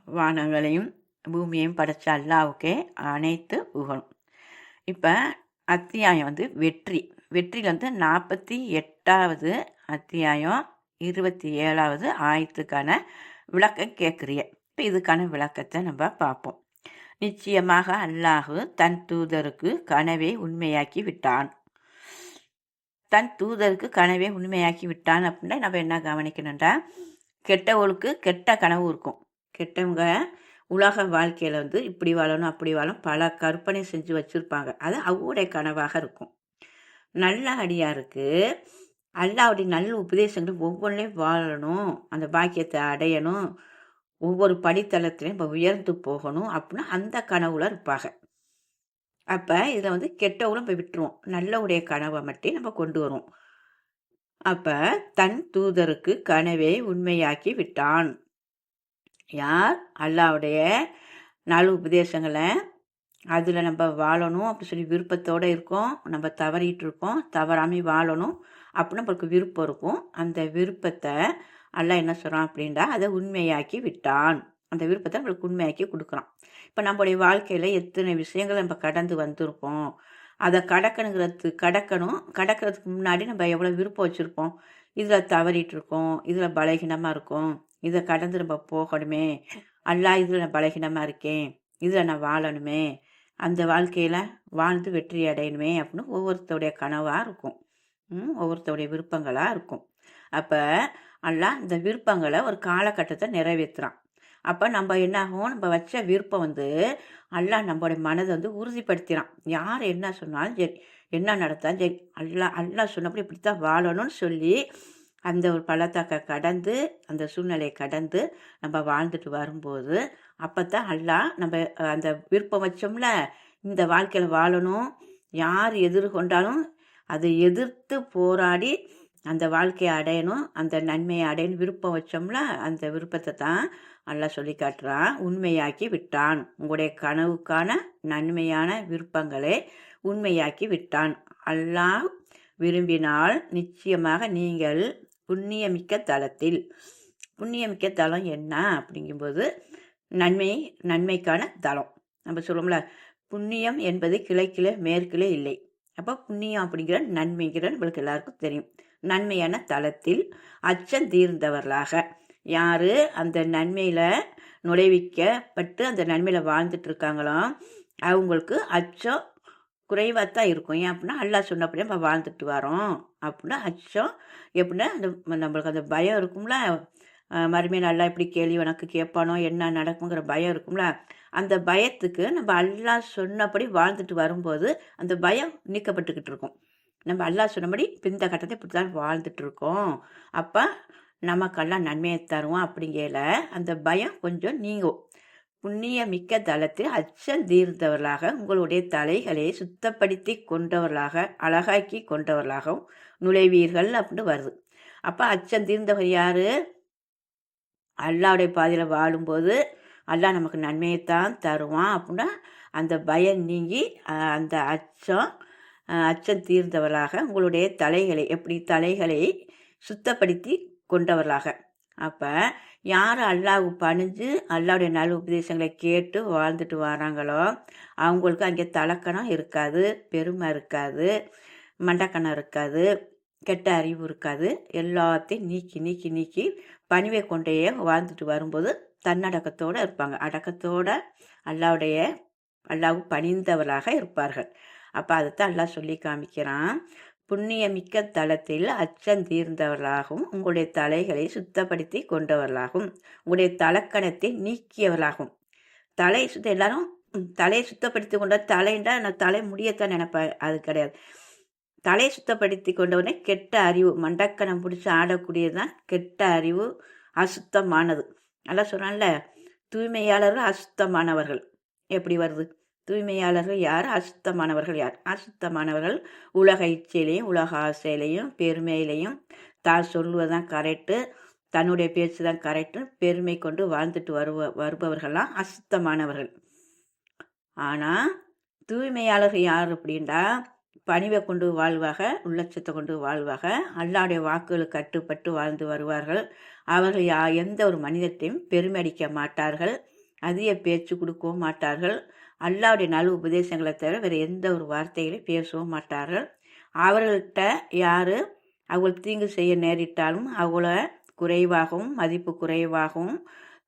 வானங்களையும் பூமியையும் படைச்ச அல்லாவுக்கே அனைத்து புகழும். இப்போ அத்தியாயம் வெற்றியில் 48வது அத்தியாயம் 27வது ஆயத்துக்கான விளக்கம் கேட்குறிய. இப்போ இதுக்கான விளக்கத்தை நம்ம பார்ப்போம். நிச்சயமாக அல்லாஹு தன் தூதருக்கு கனவை உண்மையாக்கி விட்டான். அப்படின்னா நம்ம என்ன கவனிக்கணும்டா, கெட்டவளுக்கு கெட்ட கனவு இருக்கும். கெட்டவங்க உலக வாழ்க்கையில் இப்படி வாழணும் அப்படி வாழணும் பல கற்பனை செஞ்சு வச்சுருப்பாங்க. அது அவங்களுடைய கனவாக இருக்கும். நல்ல அடியாருக்கு அல்லாவுடைய நல்ல உபதேசங்கள் ஒவ்வொன்றையும் வாழணும், அந்த பாக்கியத்தை அடையணும், ஒவ்வொரு படித்தளத்திலையும் இப்போ உயர்ந்து போகணும் அப்படின்னா அந்த கனவுல இருப்பாங்க. அப்போ இதில் கெட்டவங்களும் போய் விட்டுருவோம், நல்லவுடைய கனவை மட்டும் நம்ம கொண்டு வருவோம். அப்போ தன் தூதருக்கு கனவை உண்மையாக்கி விட்டான். யார் அல்லாவுடைய நல்ல உபதேசங்களை அதில் நம்ம வாழணும் அப்படி சொல்லி விருப்பத்தோடு இருக்கோம், நம்ம தவறிட்டு இருக்கோம், தவறாமல் வாழணும் அப்படின்னு நம்மளுக்கு விருப்பம் இருக்கும். அந்த விருப்பத்தை அல்லாஹ் என்ன சொல்கிறான் அப்படின்னா அதை உண்மையாக்கி விட்டான். அந்த விருப்பத்தை நம்மளுக்கு உண்மையாக்கி கொடுக்குறான். இப்போ நம்மளுடைய வாழ்க்கையில் எத்தனை விஷயங்கள் நம்ம கடந்து வந்திருப்போம், அதை கடக்கிறதுக்கு முன்னாடி நம்ம எவ்வளோ விருப்பம் வச்சுருப்போம். இதில் தவறிட்டு இருக்கோம், இதில் பலகீனமாக இருக்கும், இதை கடந்து நம்ம போகணுமே, அல்லாஹ் இதில் நான் பலகீனமாக இருக்கேன், இதில் நான் வாழணுமே, அந்த வாழ்க்கையில் வாழ்ந்து வெற்றி அடையணுமே அப்படின்னு ஒவ்வொருத்தருடைய கனவாக இருக்கும், ஒவ்வொருத்தருடைய விருப்பங்களாக இருக்கும். அப்போ அல்லாஹ் இந்த விருப்பங்களை ஒரு காலகட்டத்தை நிறைவேற்றுறான். அப்போ நம்ம என்னாகும், நம்ம வச்ச விருப்பம் அல்லாஹ் நம்மளுடைய மனதை உறுதிப்படுத்திறான். யார் என்ன சொன்னாலும் சரி, என்ன நடத்தாலும் சரி, அல்லாஹ் சொன்னபடி இப்படித்தான் வாழணும்னு சொல்லி அந்த ஒரு பள்ளத்தாக்கை கடந்து அந்த சூழ்நிலையை கடந்து நம்ம வாழ்ந்துட்டு வரும்போது அப்போ தான் அல்லாஹ் நம்ம அந்த விருப்பம் வச்சோம்ல, இந்த வாழ்க்கையில் வாழணும், யார் எதிர்கொண்டாலும் அதை எதிர்த்து போராடி அந்த வாழ்க்கையை அடையணும், அந்த நன்மையை அடையணும் விருப்பம் வச்சோம்ல, அந்த விருப்பத்தை தான் அல்லாஹ் சொல்லி காட்டுறான். உண்மையாக்கி விட்டான், உங்களுடைய கனவுக்கான நன்மையான விருப்பங்களை உண்மையாக்கி விட்டான். அல்லாஹ் விரும்பினால் நிச்சயமாக நீங்கள் புண்ணியமிக்க தலத்தில், புண்ணியமிக்க தலம் என்ன அப்படிங்கும்போது நன்மைக்கான தலம். நம்ம சொல்லுவோம்ல, புண்ணியம் என்பது கிழக்கில் மேற்கில் இல்லை. அப்போ புண்ணியம் அப்படிங்கிற நன்மைங்கிற நம்மளுக்கு எல்லாருக்கும் தெரியும். நன்மையான தலத்தில் அச்சம் தீர்ந்தவர்களாக, யார் அந்த நன்மையில் நுழைவிக்கப்பட்டு அந்த நன்மையில் வாழ்ந்துட்டு இருக்காங்களோ அவங்களுக்கு அச்சம் குறைவாக தான் இருக்கும். ஏன் அப்படின்னா அல்லாஹ் சொன்னப்படியே நம்ம வாழ்ந்துட்டு வரோம் அப்படின்னா அச்சம் எப்படின்னா நம்மளுக்கு அந்த பயம் இருக்கும்ல, மறுமையில் அல்லாஹ் எப்படி கேள்வி உனக்கு கேட்பானோ, என்ன நடக்குங்கிற பயம் இருக்கும்ல, அந்த பயத்துக்கு நம்ம அல்லாஹ் சொன்னபடி வாழ்ந்துட்டு வரும்போது அந்த பயம் நீக்கப்பட்டுக்கிட்டு இருக்கும். நம்ம அல்லாஹ் சொன்னபடி இந்த கட்டத்தை இப்படி தான் வாழ்ந்துட்டு இருக்கோம், அப்போ நமக்கெல்லாம் நன்மையை தருவோம் அப்படிங்கல அந்த பயம் கொஞ்சம் நீங்கும். புண்ணிய மிக்க தளத்தில் அச்சம் தீர்ந்தவர்களாக உங்களுடைய தலைகளை சுத்தப்படுத்தி கொண்டவர்களாக அழகாக்கி கொண்டவர்களாகவும் நுழைவீர்கள் அப்படின்னு வருது. அப்போ அச்சம் தீர்ந்தவர் யார்? அல்லாவுடைய பாதையில் வாழும்போது அல்லாஹ் நமக்கு நன்மையைத்தான் தருவான் அப்படின்னா அந்த பயம் நீங்கி அந்த அச்சம் தீர்ந்தவர்களாக உங்களுடைய தலைகளை சுத்தப்படுத்தி கொண்டவர்களாக. அப்போ யார் அல்லாஹ்வு பணிஞ்சு அல்லாவுடைய நல்ல உபதேசங்களை கேட்டு வாழ்ந்துட்டு வராங்களோ அவங்களுக்கு அங்கே தலக்கணம் இருக்காது, பெருமை இருக்காது, மண்டக்கணம் இருக்காது, கெட்ட அறிவு இருக்காது. எல்லாத்தையும் நீக்கி நீக்கி நீக்கி பணிவை கொண்டே வாழ்ந்துட்டு வரும்போது தன்னடக்கத்தோடு இருப்பாங்க. அடக்கத்தோட அல்லாஹ்வு பணிந்தவர்களாக இருப்பார்கள். அப்போ அதைத்தான் அல்லாஹ் சொல்லி காமிக்கிறான். புண்ணியமிக்க தலத்தில் அச்சம் தீர்ந்தவர்களாகவும் உங்களுடைய தலைகளை சுத்தப்படுத்தி கொண்டவர்களாகவும் உங்களுடைய தலக்கணத்தை நீக்கியவர்களாகவும். எல்லாரும் தலையை சுத்தப்படுத்தி கொண்ட தலைண்டா நான் தலை முடியத்தான் நினைப்பேன், அது கிடையாது. தலையை சுத்தப்படுத்தி கொண்டவனே கெட்ட அறிவு, மண்டக்கணம் பிடிச்சி ஆடக்கூடியதுதான் கெட்ட அறிவு, அசுத்தமானது. நல்லா சொல்கிறான்ல, தூய்மையாளர்கள் அசுத்தமானவர்கள். எப்படி வருது? தூய்மையாளர்கள் யார்? அசுத்தமானவர்கள் யார்? அசுத்தமானவர்கள் உலக இச்சையிலையும் உலக ஆசையிலையும் பெருமையிலையும் தான் சொல்லுவதுதான் கரெக்டு, தன்னுடைய பேச்சு தான் கரெக்டு பெருமை கொண்டு வாழ்ந்துட்டு வருபவர்கள்லாம் அசுத்தமானவர்கள். ஆனால் தூய்மையாளர்கள் யார் அப்படின்னா பணிவை கொண்டு வாழ்வாக, உள்ளச்சத்தை கொண்டு வாழ்வாக, அல்லாவுடைய வாக்குகளுக்கு கட்டுப்பட்டு வாழ்ந்து வருவார்கள். அவர்கள் எந்த ஒரு மனிதத்தையும் பெருமை அடிக்க மாட்டார்கள், அதிக பேச்சு கொடுக்கவும் மாட்டார்கள். அல்லாவுடைய நல் உபதேசங்களை தவிர வேறு எந்த ஒரு வார்த்தைகளையும் பேசவும் மாட்டார்கள். அவர்கள்ட்ட யார் அவங்களுக்கு தீங்கு செய்ய நேரிட்டாலும் அவங்கள குறைவாகவும் மதிப்பு குறைவாகவும்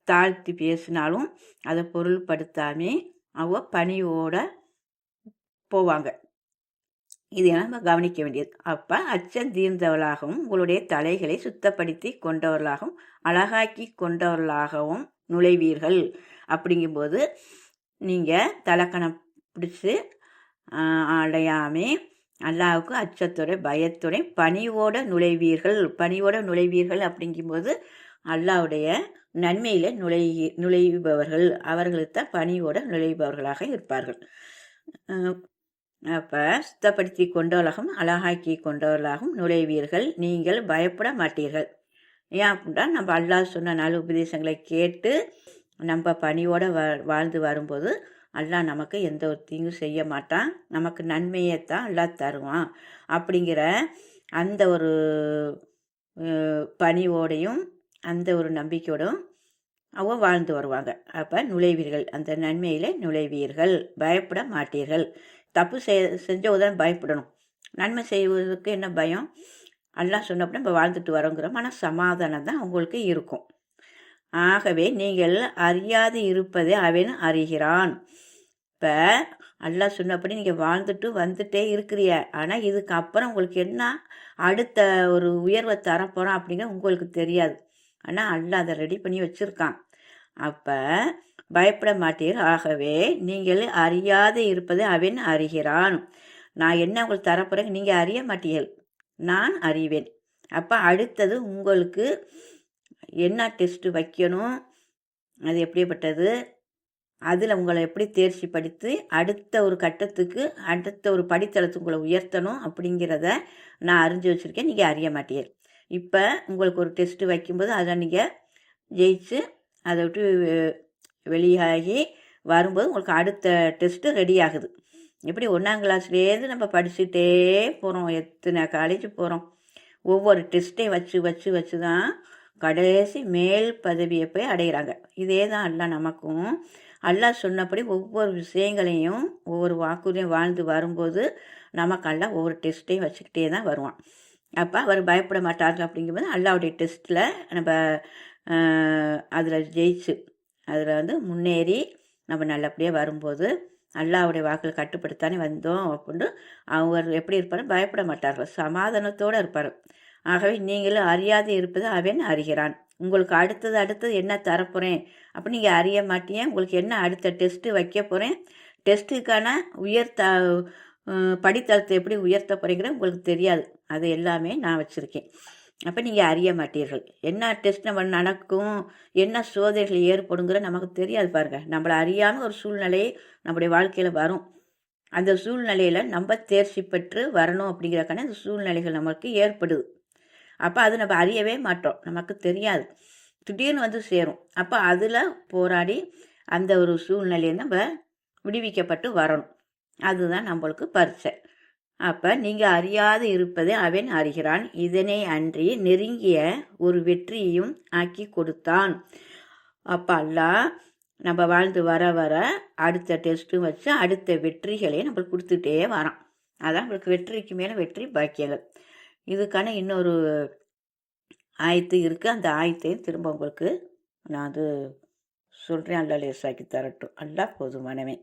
தாழ்த்தி பேசினாலும் அதை பொருள்படுத்தாமே அவங்க பணியோட போவாங்க. இது நம்ம கவனிக்க வேண்டியது. அப்போ அச்சம் தீர்ந்தவர்களாகவும் உங்களுடைய தலைகளை சுத்தப்படுத்தி கொண்டவர்களாகவும் அழகாக்கி கொண்டவர்களாகவும் நுழைவீர்கள். அப்படிங்கும்போது நீங்கள் தலக்கணம் பிடிச்சி அடையாமே அல்லாவுக்கு அச்சத்தோட பயத்தோட பணியோட நுழைவீர்கள் அப்படிங்கும்போது அல்லாவுடைய நன்மையில் நுழைபவர்கள் அவர்களுக்கு தான் பணியோட நுழைபவர்களாக இருப்பார்கள். அப்போ சுத்தப்படுத்தி கொண்டவர்களாகவும் அழகாக்கி கொண்டவர்களாகவும் நுழைவீர்கள். நீங்கள் பயப்பட மாட்டீர்கள். ஏன் அப்படின்னா நம்ம அல்லாஹ் சொன்ன நல்ல உபதேசங்களை கேட்டு நம்ம பணியோடு வாழ்ந்து வரும்போது அல்லாஹ் நமக்கு எந்த ஒரு தீங்கும் செய்ய மாட்டான். நமக்கு நன்மையைத்தான் அல்லாஹ் தருவான். அப்படிங்கிற அந்த ஒரு பணிவோடையும் அந்த ஒரு நம்பிக்கையோடும் அவங்க வாழ்ந்து வருவாங்க. அப்போ நுழைவீர்கள், அந்த நன்மையில் நுழைவீர்கள், பயப்பட மாட்டீர்கள். தப்பு செஞ்சவுதான் பயப்படணும். நன்மை செய்வதற்கு என்ன பயம்? அல்லாஹ் சொன்னப்போ நம்ம வாழ்ந்துட்டு வரோங்கிற மன சமாதானம் தான் உங்களுக்கு இருக்கும். ஆகவே நீங்கள் அறியாது இருப்பதை அவன் அறிகிறான். இப்போ அல்லாஹ் சொன்னபடி நீங்கள் வாழ்ந்துட்டு வந்துட்டே இருக்கிறிய, ஆனால் இதுக்கு அப்புறம் உங்களுக்கு என்ன அடுத்த ஒரு உயர்வை தரப்போகிறோம் அப்படிங்கிற உங்களுக்கு தெரியாது. ஆனால் அல்லாஹ் அதை ரெடி பண்ணி வச்சுருக்கான். அப்போ பயப்பட மாட்டீர்கள். ஆகவே நீங்கள் அறியாது இருப்பதை அவன் அறிகிறான். நான் என்ன உங்களுக்கு தரப்போகிறேன் நீங்கள் அறிய மாட்டீர்கள், நான் அறிவேன். அப்போ அடுத்தது உங்களுக்கு என்ன டெஸ்ட்டு வைக்கணும், அது எப்படிப்பட்டது, அதில் உங்களை எப்படி தேர்ச்சி படித்து அடுத்த ஒரு கட்டத்துக்கு அடுத்த ஒரு படித்தளத்துக்கு உங்களை உயர்த்தணும் அப்படிங்கிறத நான் அறிஞ்சு வச்சுருக்கேன். நீங்கள் அறிய மாட்டீர்கள். இப்போ உங்களுக்கு ஒரு டெஸ்ட்டு வைக்கும்போது அதை நீங்கள் ஜெயிச்சு அதை விட்டு வெளியாகி வரும்போது உங்களுக்கு அடுத்த டெஸ்ட்டு ரெடி ஆகுது. எப்படி 1ஆம் கிளாஸ்லேருந்து நம்ம படிச்சுட்டே போகிறோம், எத்தனை காலேஜ் போகிறோம், ஒவ்வொரு டெஸ்ட்டையும் வச்சு தான் கடைசி மேல் பதவியை போய் அடைகிறாங்க. இதே தான் அல்லாஹ் நமக்கும் அல்லாஹ் சொன்னபடி ஒவ்வொரு விஷயங்களையும் ஒவ்வொரு வாக்குறையும் வாழ்ந்து வரும்போது நமக்கு அல்லாஹ் ஒவ்வொரு டெஸ்ட்டையும் வச்சுக்கிட்டே தான் வருவான். அப்போ அவர் பயப்பட மாட்டார்கள். அப்படிங்கும்போது அல்லாவுடைய டெஸ்ட்டில் நம்ம அதில் ஜெயிச்சு அதில் முன்னேறி நம்ம நல்லபடியாக வரும்போது அல்லாவுடைய வாக்கில் கட்டுப்படுத்தானே வந்தோம் அப்படின்னு அவர் எப்படி இருப்பார்? பயப்பட மாட்டார்கள், சமாதானத்தோடு இருப்பார். ஆகவே நீங்களும் அறியாது இருப்பது அவன் அறிகிறான். உங்களுக்கு அடுத்தது என்ன தரப்போகிறேன் அப்படி நீங்கள் அறிய மாட்டீங்க. உங்களுக்கு என்ன அடுத்த டெஸ்ட்டு வைக்க போகிறேன், டெஸ்ட்டுக்கான படித்தளத்தை எப்படி உயர்த்த போகிறீங்கிற உங்களுக்கு தெரியாது. அது எல்லாமே நான் வச்சுருக்கேன். அப்போ நீங்கள் அறிய மாட்டீர்கள். என்ன டெஸ்ட் நம்ம நடக்கும், என்ன சோதனைகள் ஏற்படுங்கிற நமக்கு தெரியாது. பாருங்கள், நம்மளை அறியாமல் ஒரு சூழ்நிலை நம்முடைய வாழ்க்கையில் வரும். அந்த சூழ்நிலையில் நம்ம தேர்ச்சி பெற்று வரணும் அப்படிங்கிறக்கான அந்த சூழ்நிலைகள் நமக்கு ஏற்படுது. அப்போ அது நம்ம அறியவே மாட்டோம், நமக்கு தெரியாது, திடீர்னு சேரும். அப்போ அதில் போராடி அந்த ஒரு சூழ்நிலையை நம்ம விடுவிக்கப்பட்டு வரணும். அதுதான் நம்மளுக்கு பரீட்சை. அப்போ நீங்கள் அறியாது இருப்பதை அவன் அறிகிறான். இதனை அன்றி நெருங்கிய ஒரு வெற்றியையும் ஆக்கி கொடுத்தான். அப்போ அல்லாஹ் நம்ம வாழ்ந்து வர அடுத்த டெஸ்ட்டும் வச்சு அடுத்த வெற்றிகளையும் நம்மளுக்கு கொடுத்துட்டே வரோம். அதான் நம்மளுக்கு வெற்றிக்கு மேலே வெற்றி பாக்கியங்கள். இதுக்கான இன்னொரு ஆயத்து இருக்குது. அந்த ஆயத்தையும் திரும்ப உங்களுக்கு நான் சொல்கிறேன். அல்லாஹ் லேசாக்கி தரட்டும். அல்லாஹ் போதுமானவன்.